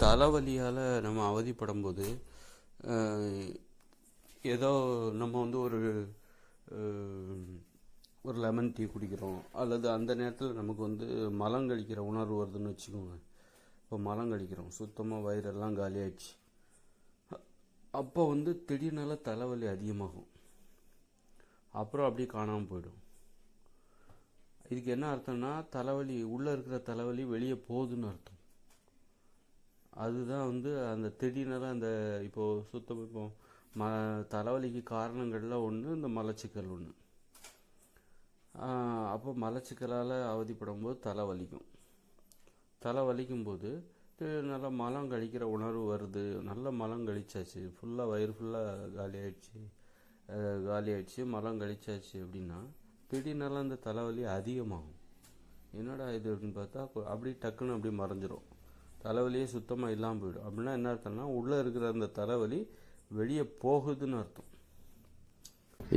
தலைவலியால் நம்ம அவதிப்படும்போது ஏதோ நம்ம வந்து ஒரு லெமன் டீ குடிக்கிறோம், அல்லது அந்த நேரத்தில் நமக்கு வந்து மலம் கழிக்கிற உணர்வு வருதுன்னு வச்சுக்கோங்க. இப்போ மலம் கழிக்கிறோம், சுத்தமாக வயிறெல்லாம் காலி ஆயிடுச்சு. அப்போ வந்து திடீர்னால தலைவலி அதிகமாகும், அப்புறம் அப்படியே காணாமல் போயிடும். இதுக்கு என்ன அர்த்தம்னா, தலைவலி உள்ளே இருக்கிற தலைவலி வெளியே போகுதுன்னு அர்த்தம். அதுதான் வந்து அந்த திடீர்னால அந்த இப்போ தலைவலிக்கு காரணங்களில் ஒன்று இந்த மலச்சிக்கல் ஒன்று. அப்போ மலச்சிக்கலால் அவதிப்படும் போது தலை வலிக்கும் போது நல்லா மலம் கழிக்கிற உணர்வு வருது. நல்ல மலம் கழிச்சாச்சு, ஃபுல்லாக வயிறு ஃபுல்லாக காலி ஆயிடுச்சு, மலம் கழிச்சாச்சு அப்படின்னா திடீர்னால அந்த தலைவலி அதிகமாகும். என்னடா இது அப்படின்னு பார்த்தா அப்படி டக்குன்னு அப்படி மறைஞ்சிரும், தலைவலியே சுத்தமாக இல்லாமல் போயிடும். அப்படின்னா என்ன அர்த்தம்னா, உள்ளே இருக்கிற அந்த தலைவலி வெளியே போகுதுன்னு அர்த்தம்.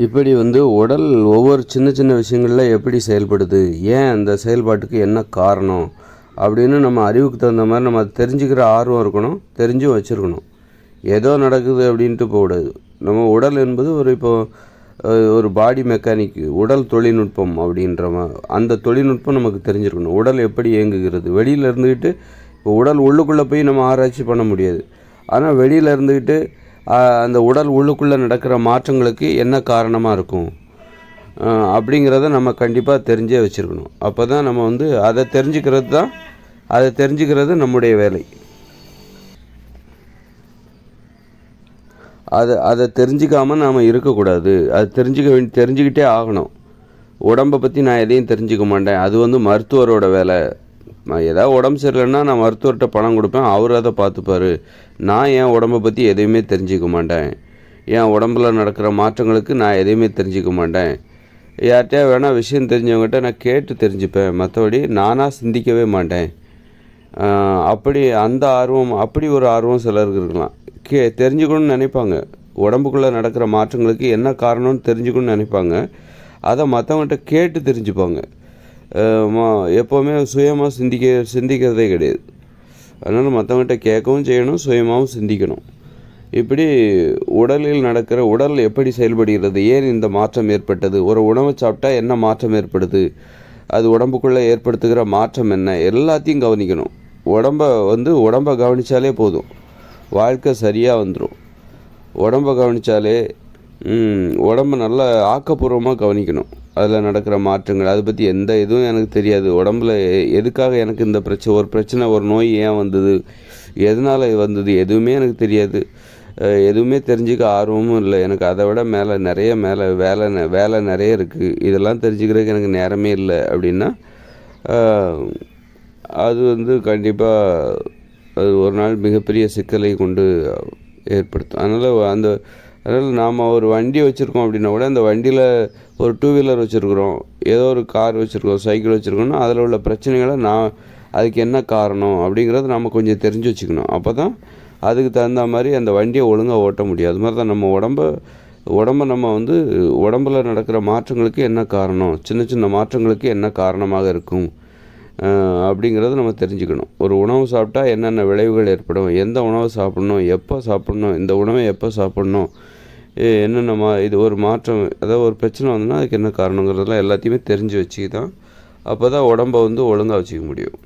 இப்படி வந்து உடல் ஒவ்வொரு சின்ன சின்ன விஷயங்களில் எப்படி செயல்படுது, ஏன் அந்த செயல்பாட்டுக்கு என்ன காரணம் அப்படின்னு நம்ம அறிவுக்கு தகுந்த மாதிரி நம்ம தெரிஞ்சுக்கிற ஆர்வம் இருக்கணும், தெரிஞ்சும் வச்சுருக்கணும். ஏதோ நடக்குது அப்படின்ட்டு போகக்கூடாது. நம்ம உடல் என்பது ஒரு பாடி மெக்கானிக், உடல் தொழில்நுட்பம் அப்படின்ற அந்த தொழில்நுட்பம் நமக்கு தெரிஞ்சிருக்கணும். உடல் எப்படி இயங்குகிறது, வெளியில் இருந்துக்கிட்டு இப்போ உடல் உள்ளுக்குள்ளே போய் நம்ம ஆராய்ச்சி பண்ண முடியாது. ஆனால் வெளியில் இருந்துக்கிட்டு அந்த உடல் உள்ளுக்குள்ளே நடக்கிற மாற்றங்களுக்கு என்ன காரணமாக இருக்கும் அப்படிங்கிறத நம்ம கண்டிப்பாக தெரிஞ்சே வச்சுருக்கணும். அப்போ தான் நம்ம வந்து அதை தெரிஞ்சுக்கிறது நம்முடைய வேலை. அதை தெரிஞ்சிக்காமல் நாம் இருக்கக்கூடாது. அது தெரிஞ்சுக்கிட்டே ஆகணும். உடம்பை பற்றி நான் எதையும் தெரிஞ்சுக்க மாட்டேன், அது வந்து மருத்துவரோட வேலை. நான் ஏதாவது உடம்பு சரியில்லைன்னா நான் மருத்துவர்கிட்ட பணம் கொடுப்பேன், அவர் அதை பார்த்துப்பார். நான் என் உடம்பை பற்றி எதையுமே தெரிஞ்சிக்க மாட்டேன், என் உடம்புல நடக்கிற மாற்றங்களுக்கு நான் எதையுமே தெரிஞ்சிக்க மாட்டேன். யார்கிட்டயா வேணால் விஷயம் தெரிஞ்சவங்ககிட்ட நான் கேட்டு தெரிஞ்சுப்பேன், மற்றபடி நானாக சிந்திக்கவே மாட்டேன். அப்படி ஒரு ஆர்வம் சிலருக்கு இருக்கலாம். தெரிஞ்சுக்கணும்னு நினைப்பாங்க, உடம்புக்குள்ளே நடக்கிற மாற்றங்களுக்கு என்ன காரணம்னு தெரிஞ்சுக்கணும்னு நினைப்பாங்க. அதை மற்றவங்கள்ட்ட கேட்டு தெரிஞ்சுப்பாங்க. எப்போவுமே சுயமாக சிந்திக்கிறதே கிடையாது. அதனால் மற்றவங்கள்ட்ட கேட்கவும் செய்யணும், சுயமாகவும் சிந்திக்கணும். இப்படி உடல் எப்படி செயல்படுகிறது, ஏன் இந்த மாற்றம் ஏற்பட்டது, ஒரு உணவை சாப்பிட்டா என்ன மாற்றம் ஏற்படுது, அது உடம்புக்குள்ளே ஏற்படுத்துகிற மாற்றம் என்ன, எல்லாத்தையும் கவனிக்கணும். உடம்பை கவனித்தாலே போதும், வாழ்க்கை சரியாக வந்துடும். உடம்பை கவனித்தாலே உடம்பை நல்லா ஆக்கப்பூர்வமாக கவனிக்கணும். அதில் நடக்கிற மாற்றங்கள், அதை பற்றி எந்த இதுவும் எனக்கு தெரியாது. உடம்புல எதுக்காக எனக்கு இந்த பிரச்சனை ஒரு நோய் ஏன் வந்தது, எதனால் வந்தது, எதுவுமே எனக்கு தெரியாது. எதுவுமே தெரிஞ்சுக்க ஆர்வமும் இல்லை எனக்கு. அதை விட வேலை நிறைய இருக்குது, இதெல்லாம் தெரிஞ்சுக்கிறதுக்கு எனக்கு நேரமே இல்லை அப்படின்னா அது வந்து கண்டிப்பாக அது ஒரு நாள் மிகப்பெரிய சிக்கலை கொண்டு ஏற்படுத்தும். அதனால் நாம் ஒரு வண்டி வச்சுருக்கோம் அப்படின்னா கூட, அந்த வண்டியில் ஒரு 2 வீலர் வச்சுருக்குறோம், ஏதோ ஒரு கார் வச்சுருக்கோம், சைக்கிள் வச்சுருக்கோம்னா அதில் உள்ள பிரச்சனைகளை அதுக்கு என்ன காரணம் அப்படிங்கிறத நம்ம கொஞ்சம் தெரிஞ்சு வச்சுக்கணும். அப்போ தான் அதுக்கு தகுந்த மாதிரி அந்த வண்டியை ஒழுங்காக ஓட்ட முடியும். அது மாதிரி தான் நம்ம உடம்பை நம்ம வந்து உடம்பில் நடக்கிற மாற்றங்களுக்கு என்ன காரணம், சின்ன சின்ன மாற்றங்களுக்கு என்ன காரணமாக இருக்கும் அப்படிங்கிறத நம்ம தெரிஞ்சுக்கணும். ஒரு உணவு சாப்பிட்டா என்னென்ன விளைவுகள் ஏற்படும், எந்த உணவை சாப்பிட்ணும், எப்போ சாப்பிட்ணும், இந்த உணவை எப்போ சாப்பிட்ணும், இது ஒரு மாற்றம், அதாவது ஒரு பிரச்சனை வந்ததுன்னா அதுக்கு என்ன காரணங்கிறதெல்லாம் எல்லாத்தையுமே தெரிஞ்சு வச்சு தான் அப்போ தான் உடம்பை வந்து ஒழுங்காக வச்சுக்க முடியும்.